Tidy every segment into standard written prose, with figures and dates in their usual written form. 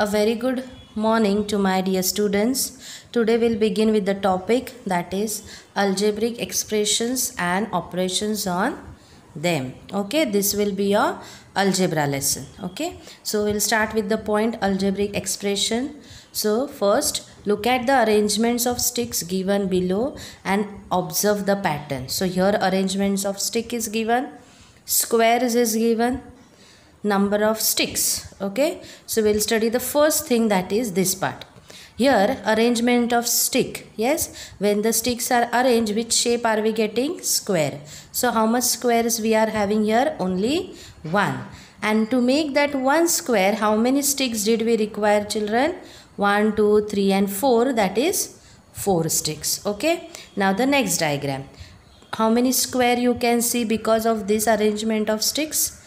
A very good morning to my dear students. Today we'll begin with the topic that is algebraic expressions and operations on them. Okay, this will be your algebra lesson. Okay, so we'll start with the point algebraic expression. So first look at the arrangements of sticks given below and observe the pattern. So here arrangements of stick is given, squares is given, number of sticks. Okay, so we'll study the first thing, that is this part. Here arrangement of stick. Yes, when the sticks are arranged, which shape are we getting? Square. So how much squares we are having here? Only one. And to make that one square, how many sticks did we require, children? 1, 2, 3 and 4, that is 4 sticks. Okay, now the next diagram. How many square you can see because of this arrangement of sticks?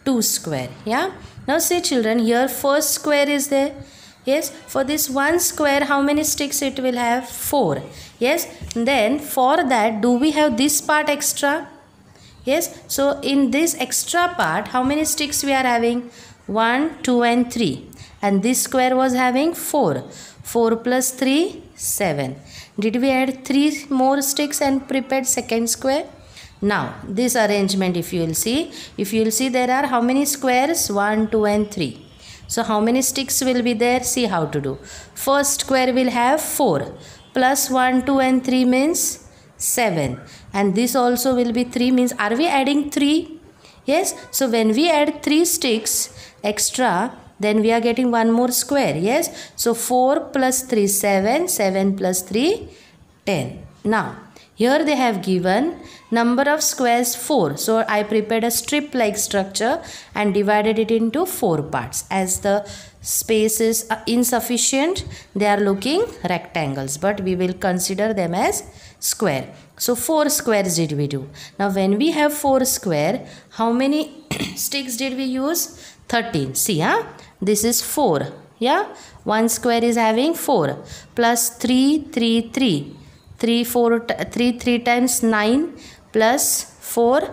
2 square. Yeah, now see children, here first square is there. Yes, for this one square how many sticks it will have? 4. Yes, then for that do we have this part extra? Yes, so in this extra part how many sticks we are having? 1, 2 and 3, and this square was having 4. 4 plus 3, 7. Did we add 3 more sticks and prepared second square? Now this arrangement, if you will see there are how many squares? 1, 2 and 3. So how many sticks will be there? See how to do. First square will have 4 plus 1, 2 and 3 means 7, and this also will be 3, means are we adding 3? Yes, so when we add 3 sticks extra, then we are getting one more square. Yes, so 4 plus 3, 7, 7 plus 3, 10. Now here they have given number of squares 4. So I prepared a strip like structure and divided it into 4 parts. As the space is insufficient, they are looking rectangles, but we will consider them as square. So 4 squares did we do. Now when we have 4 square, how many sticks did we use? 13. See, this is 4. Yeah, one square is having 4 plus 3, 3, 3. 3 times 9 plus 4,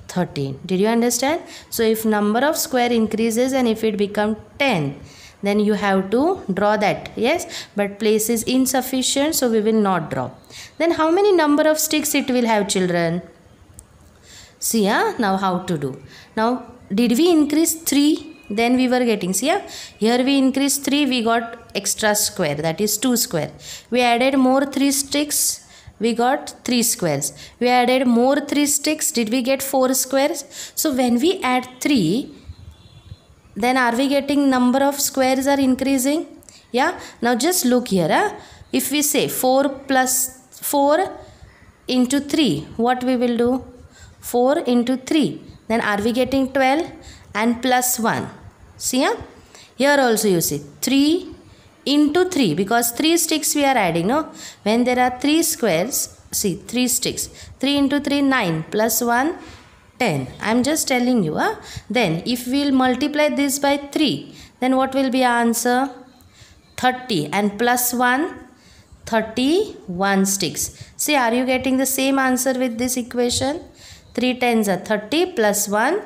13. Did you understand? So if number of square increases and if it become 10, then you have to draw that. Yes, but place is insufficient, so we will not draw. Then how many number of sticks it will have, children? See, now how to do. Now did we increase 3? Then we were getting, see, here we increased 3, we got extra square, that is 2 square. We added more 3 sticks, we got 3 squares. We added more 3 sticks, did we get 4 squares? So when we add 3, then are we getting number of squares are increasing? Yeah, now just look here. If we say 4 plus 4 into 3, what we will do? 4 into 3, then are we getting 12? And plus 1. See, here also you see 3 into 3, because 3 sticks we are adding. No, when there are 3 squares, see 3 sticks, 3 into 3, 9 plus 1, 10. I am just telling you. Then if we will multiply this by 3, then what will be our answer? 30, and plus 1, 31 sticks. See, are you getting the same answer with this equation? 3 tens are 30 plus 1,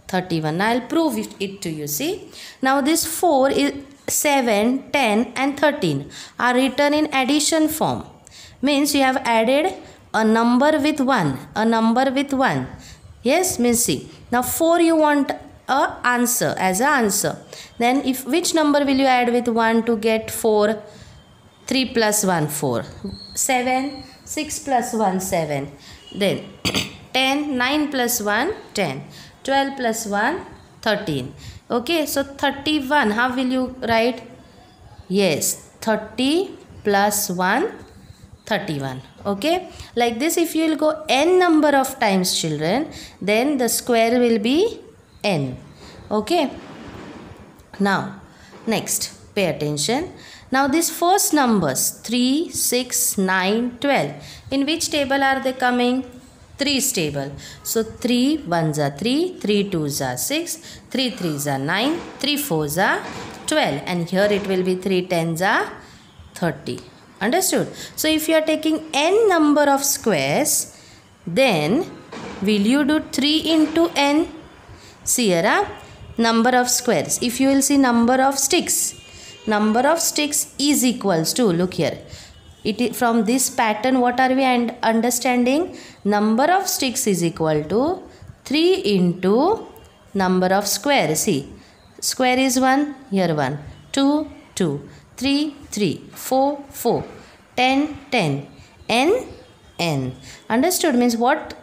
31. I'll prove it to you. See, now this 4 is 7, 10 and 13 are written in addition form. Means you have added a number with 1. Yes, means see, now 4 you want a answer as an answer. Then if which number will you add with 1 to get 4? 3 plus 1, 4. 7, 6 plus 1, 7. Then 10, 9 plus 1, 10. 12 plus 1, 13. Okay, so 31, how will you write? Yes, 30 plus 1, 31. Okay, like this if you will go n number of times, children, then the square will be n. Okay, now next pay attention. Now these first numbers 3, 6, 9, 12, in which table are they coming? 3's table. So 3 1s are 3, 3 2s are 6, 3 3s are 9, 3 4s are 12, and here it will be 3 10s are 30. Understood? So if you are taking n number of squares, then will you do 3 into n? See here, number of squares. If you will see number of sticks, number of sticks is equals to, look here, from this pattern what are we understanding? Number of sticks is equal to 3 into number of square. See, square is 1, here 1, 2, 2, 3, 3, 4, 4, 10, 10, n. Understood? Means what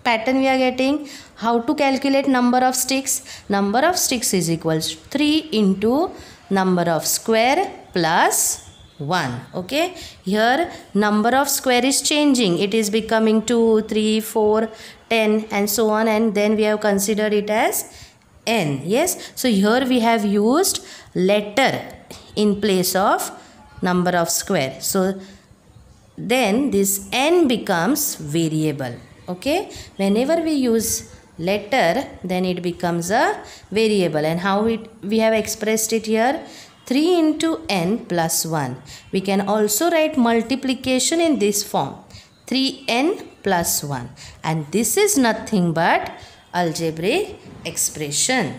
pattern we are getting? How to calculate number of sticks? Number of sticks is equals to 3 into number of square plus 1. Okay, here number of square is changing. It is becoming 2, 3, 4, 10 and so on, and then we have considered it as n. Yes, so here we have used letter in place of number of square. So then this n becomes variable. Okay, whenever we use letter, then it becomes a variable. And how we have expressed it here? 3 into n plus 1. We can also write multiplication in this form, 3n plus 1. And this is nothing but algebraic expression.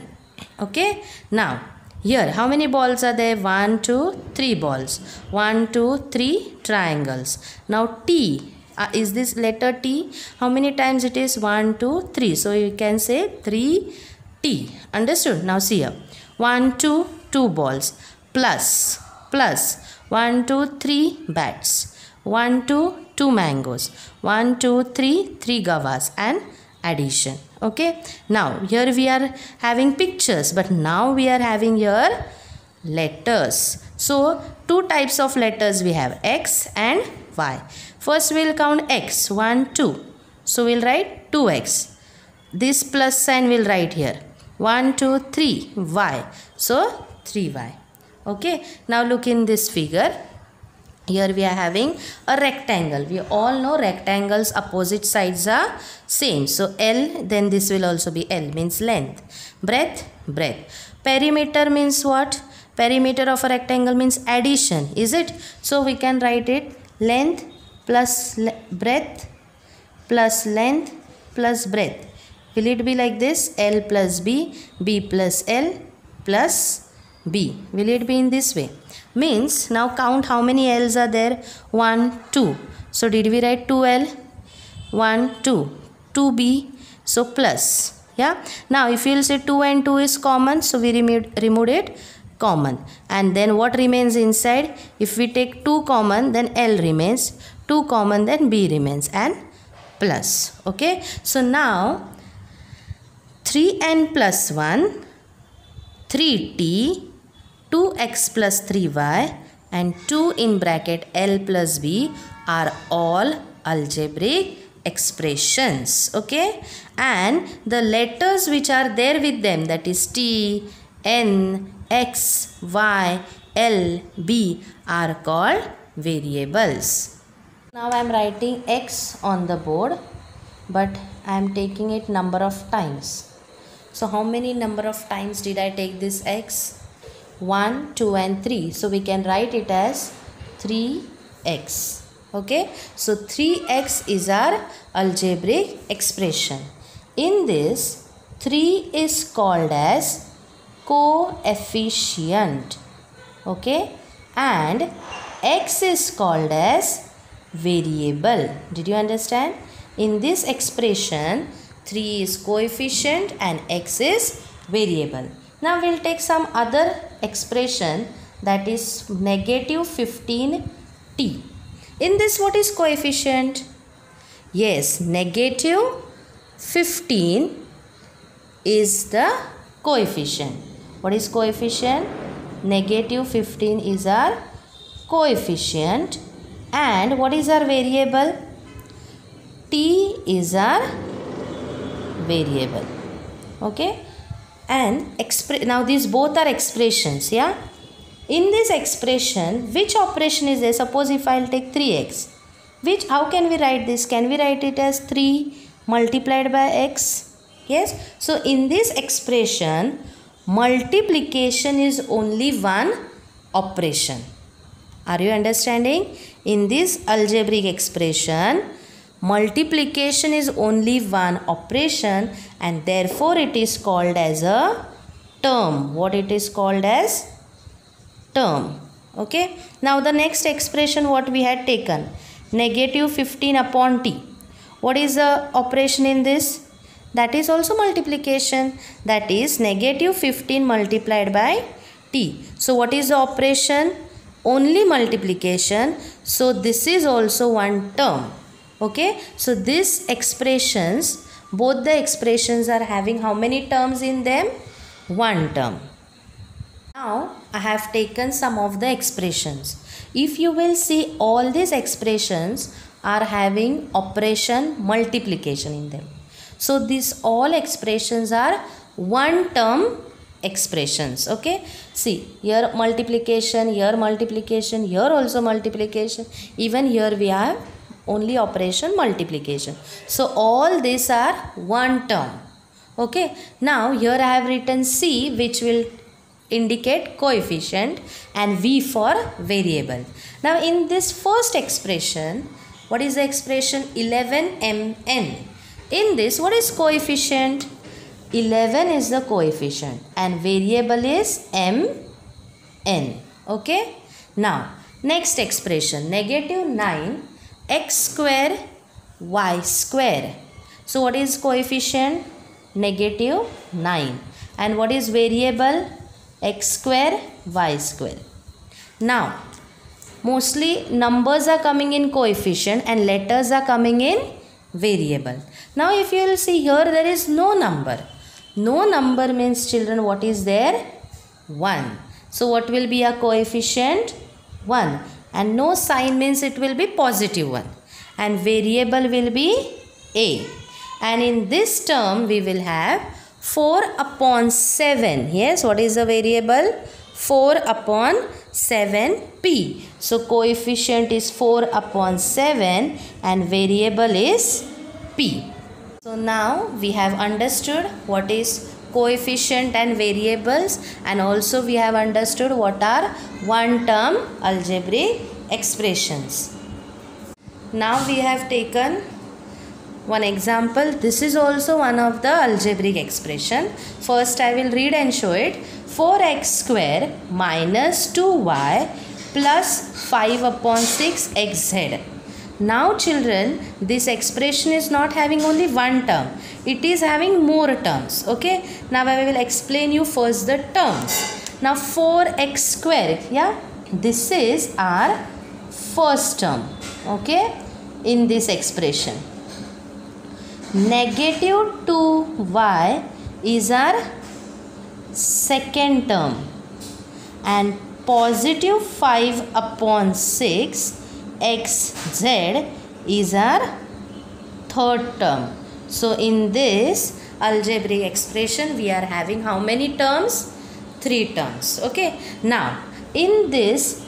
Okay, now here how many balls are there? 1, 2, 3 balls. 1, 2, 3 triangles. Now T, is this letter T? How many times it is? 1, 2, 3. So you can say 3T. Understood? Now see here. 1, 2, 2 balls. Plus 1, 2, 3 bats. 1, 2, 2 mangoes. 1, 2, 3 guavas, and addition. Okay. Now here we are having pictures, but now we are having here letters. So two types of letters we have, X and Y. First we will count X, 1, 2. So we will write 2x. This plus sign we will write here. 1, 2, 3 Y. So 3y. Okay. Now look in this figure. Here we are having a rectangle. We all know rectangles opposite sides are same. So L, then this will also be L, means length. Breadth, breadth. Perimeter means what? Perimeter of a rectangle means addition, is it? So we can write it length plus breadth plus length plus breadth. Will it be like this? L plus B, B plus L plus B. Will it be in this way? Means now count how many L's are there. 1, 2. So did we write 2L? 1, 2. 2B. So plus. Yeah. Now if you will say 2 and 2 is common. So we removed it common. And then what remains inside? If we take 2 common, then L remains. 2 common, then B remains, and plus. Okay. So now 3n plus 1, 3t, 2x plus 3y, and 2 in bracket L plus B are all algebraic expressions. Okay, and the letters which are there with them, that is T, N, X, Y, L, B, are called variables. Now I am writing X on the board, but I am taking it number of times. So how many number of times did I take this X? 1, 2 and 3. So we can write it as 3x. Okay. So 3x is our algebraic expression. In this, 3 is called as coefficient. Okay. And x is called as variable. Did you understand? In this expression, 3 is coefficient and x is variable. Now we will take some other expression, that is negative 15t. In this, what is coefficient? Yes, negative 15 is the coefficient. What is coefficient? Negative 15 is our coefficient. And what is our variable? T is our variable. Okay. And now these both are expressions. Yeah. In this expression, which operation is there? Suppose if I will take 3x. How can we write this? Can we write it as 3 multiplied by x? Yes. So in this expression, multiplication is only one operation. Are you understanding? In this algebraic expression, multiplication is only one operation, and therefore it is called as a term. What it is called as? term. Okay. Now the next expression what we had taken, negative 15 upon t. What is the operation in this? That is also multiplication. That is negative 15 multiplied by t. So what is the operation? Only multiplication. So this is also one term. Okay. So these expressions, both the expressions are having how many terms in them? One term. Now I have taken some of the expressions. If you will see, all these expressions are having operation multiplication in them. So these all expressions are one term expressions. Okay. See, here multiplication, here also multiplication. Even here we have only operation multiplication. So all these are one term. Okay. Now here I have written C, which will indicate coefficient, and V for variable. Now in this first expression, what is the expression? 11mn. In this, what is coefficient? 11 is the coefficient and variable is mn. Okay. Now next expression, negative 9 x square y square. So what is coefficient? Negative 9. And what is variable? X square y square. Now mostly numbers are coming in coefficient and letters are coming in variable. Now if you will see here, there is no number. No number means, children, what is there? 1. So what will be a coefficient? 1. And no sign means it will be positive 1. And variable will be a. And in this term we will have 4 upon 7. Yes, what is the variable? 4 upon 7p. So coefficient is 4 upon 7 and variable is p. So now we have understood what is coefficient and variables, and also we have understood what are one term algebraic expressions. Now we have taken one example. This is also one of the algebraic expression. First I will read and show it. 4x square minus 2y plus 5 upon 6 xz. Now children, this expression is not having only one term. It is having more terms. Okay. Now I will explain you first the terms. Now 4x square. Yeah. This is our first term. Okay. In this expression. Negative 2y is our second term. And positive 5 upon 6 xz is our third term. So in this algebraic expression we are having how many terms? 3 terms. Okay. Now in this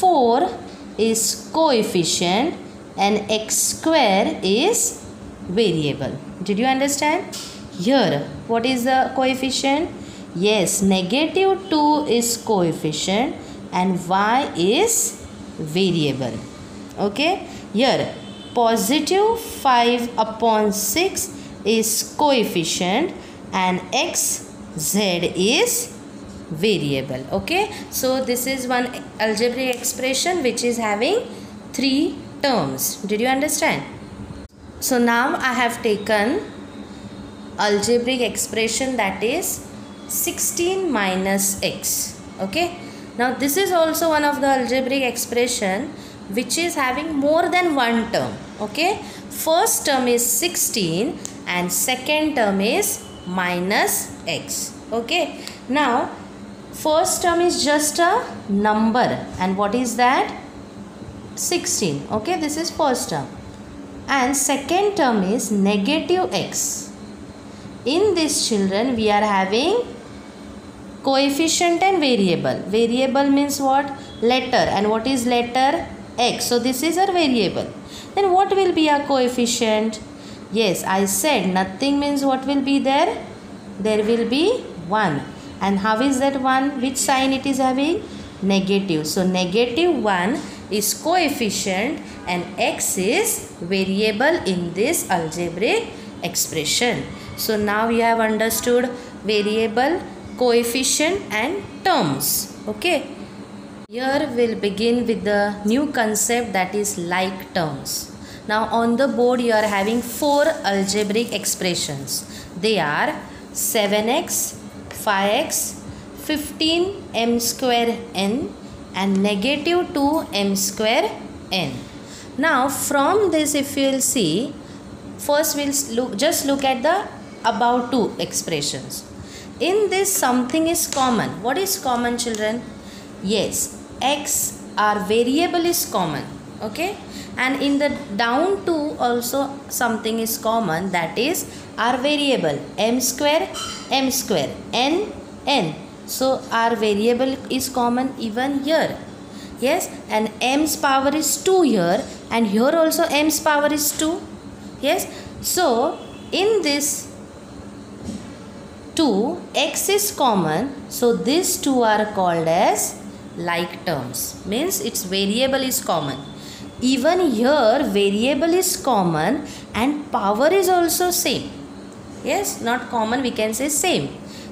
4 is coefficient and x square is variable. Did you understand? Here what is the coefficient? Yes, negative 2 is coefficient and y is variable. Okay. Here positive 5 upon 6 is coefficient and xz is variable. Okay. So this is one algebraic expression which is having 3 terms. Did you understand? So now I have taken algebraic expression, that is 16 minus x. Okay. Now this is also one of the algebraic expression which is having more than one term. Okay. First term is 16 and second term is minus x. Okay. Now first term is just a number, and what is that? 16. Okay. This is first term. And second term is negative x. In this, children, we are having coefficient and variable. Variable means what? Letter. And what is letter? X. So this is our variable. Then what will be our coefficient? Yes, I said nothing means what will be there? There will be 1. And how is that 1? Which sign it is having? Negative. So negative 1 is coefficient and x is variable in this algebraic expression. So now you have understood variable, coefficient and terms. Okay. Here we'll begin with the new concept, that is like terms. Now on the board you are having 4 algebraic expressions. They are 7x, 5x, 15m square n and negative 2m square n. Now from this, if you will see, first we'll just look at the above 2 expressions. In this something is common. What is common, children? Yes, x, our variable, is common. Okay, and in the down 2 also something is common, that is our variable m square, n, n. So our variable is common even here. Yes, and m's power is 2 here, and here also m's power is 2. Yes, so in this 2, x is common, so these two are called as like terms, means its variable is common. Even here variable is common and power is also same. Yes, not common, we can say same.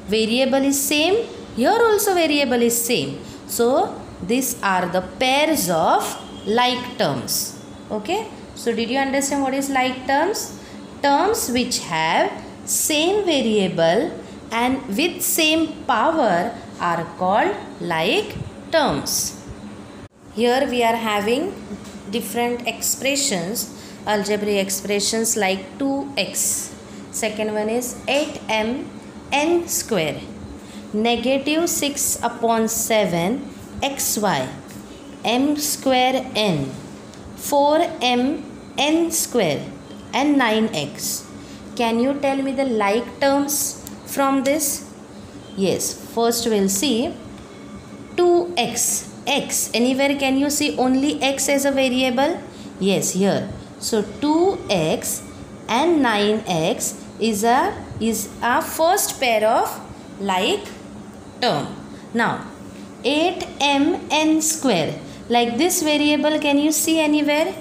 Variable is same, here also variable is same. So these are the pairs of like terms. Okay, so did you understand what is like terms? Terms which have same variable and with same power are called like terms. Here we are having different expressions, algebraic expressions like 2x. Second one is 8m n square, negative 6 upon 7 xy, m square n, 4m n square and 9x. Can you tell me the like terms from this? Yes, first we'll see 2x. X, anywhere can you see only x as a variable? Yes, here. So 2x and 9x is a first pair of like term. Now 8m n square, like this variable can you see anywhere?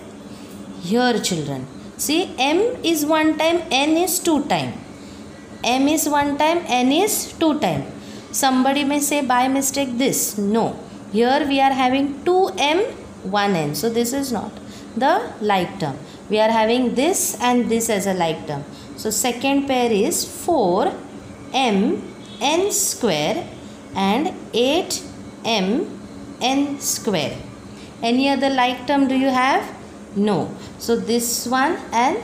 Here, children. See, m is 1 time, n is 2 time. M is 1 time, n is 2 time. Somebody may say by mistake this. No. Here we are having 2m, 1n. So this is not the like term. We are having this and this as a like term. So second pair is 4m n square and 8m n square. Any other like term do you have? No. So this one and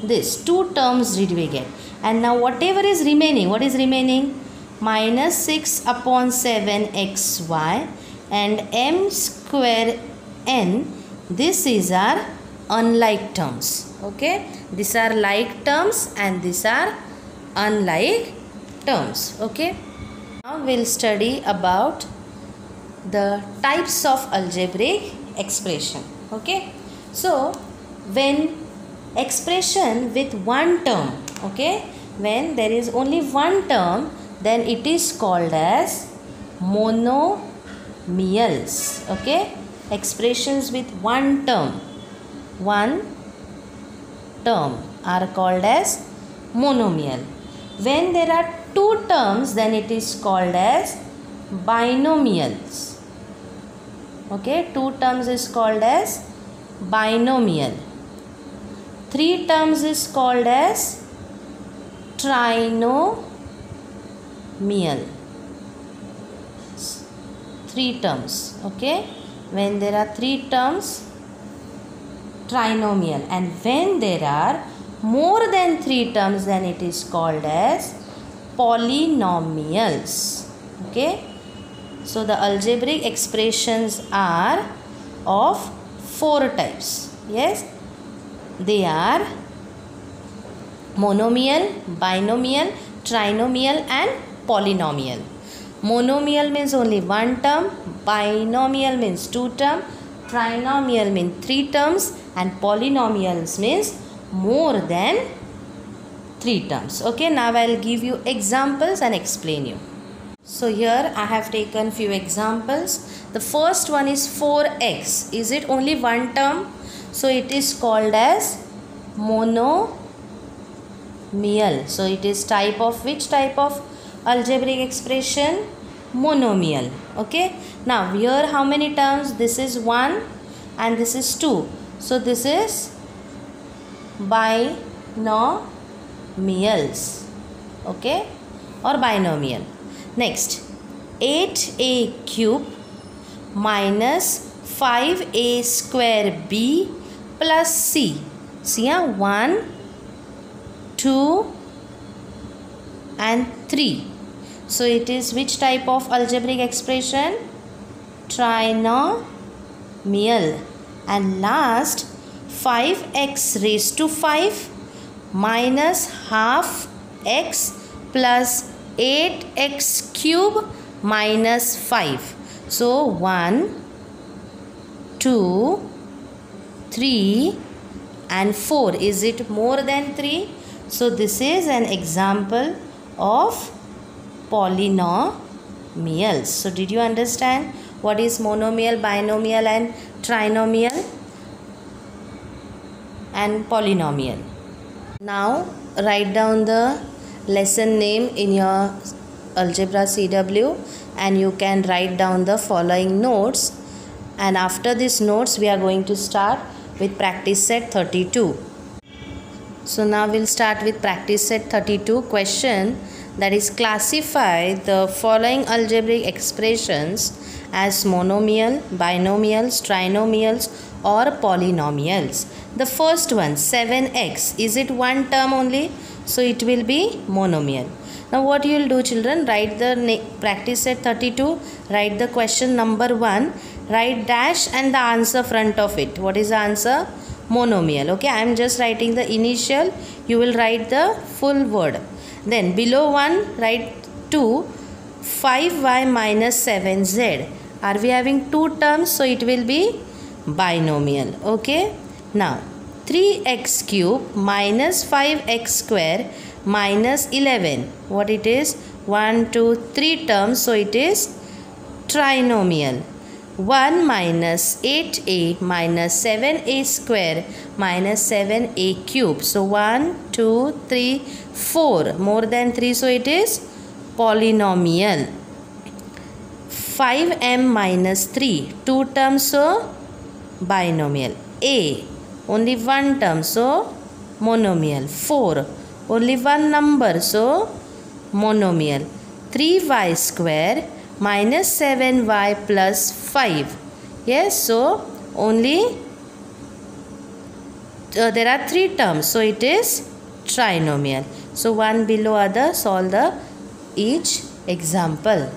this, 2 terms did we get. And now whatever is remaining, what is remaining? Minus 6 upon 7 xy and m square n. This is our unlike terms. Okay, these are like terms and these are unlike terms. Okay, now we'll study about the types of algebraic expression. Okay, so when expression with one term, okay, when there is only one term, then it is called as monomials. Okay, expressions with one term are called as monomial. When there are 2 terms, then it is called as binomials. Okay, 2 terms is called as binomial. 3 terms is called as trinomial. 3 terms. Okay, when there are 3 terms, trinomial, and when there are more than 3 terms, then it is called as polynomials. Okay, so the algebraic expressions are of 4 types. Yes, they are monomial, binomial, trinomial and polynomial. Monomial means only 1 term, binomial means 2 term, trinomial means 3 terms and polynomials means more than 3 terms. Okay, now I will give you examples and explain you. So here I have taken few examples. The first one is 4x. Is it only 1 term? So it is called as monomial. So it is type of which type of algebraic expression? monomial. Okay, now here how many terms? This is 1 and this is 2, so this is binomials. Okay, or binomial. Next, 8a cube minus 5a square b plus c. See, 1, 2 and 3. So it is which type of algebraic expression? Trinomial. And last, 5x raised to 5 minus half x plus 8x cube minus 5. So 1, 2, 3 and 4. Is it more than 3? So this is an example of polynomials. So did you understand what is monomial, binomial and trinomial and polynomial? Now write down the lesson name in your algebra CW and you can write down the following notes, and after these notes we are going to start with practice set 32. So now we'll start with practice set 32 question, that is classify the following algebraic expressions as monomial, binomials, trinomials or polynomials. The first one, 7x, is it one term only? So it will be monomial. Now what you will do, children, write the practice set 32, write the question number 1, write dash and the answer front of it. What is the answer? Monomial. Okay, I am just writing the initial, you will write the full word. Then below 1 write 2, 5y minus 7z. Are we having two terms? So it will be binomial. Okay, now 3x cube minus 5x square minus 11. What it is? 1, 2, 3 terms. So it is trinomial. 1 minus 8a minus 7a square minus 7a cube. So 1, 2, 3, 4. More than 3. So it is polynomial. 5m minus 3. 2 terms. So binomial. A. Only one term. So monomial. 4. Only one number. So monomial. 3y square minus 7y plus 5. Yes, so only there are 3 terms. So it is trinomial. So one below other, solve the each example.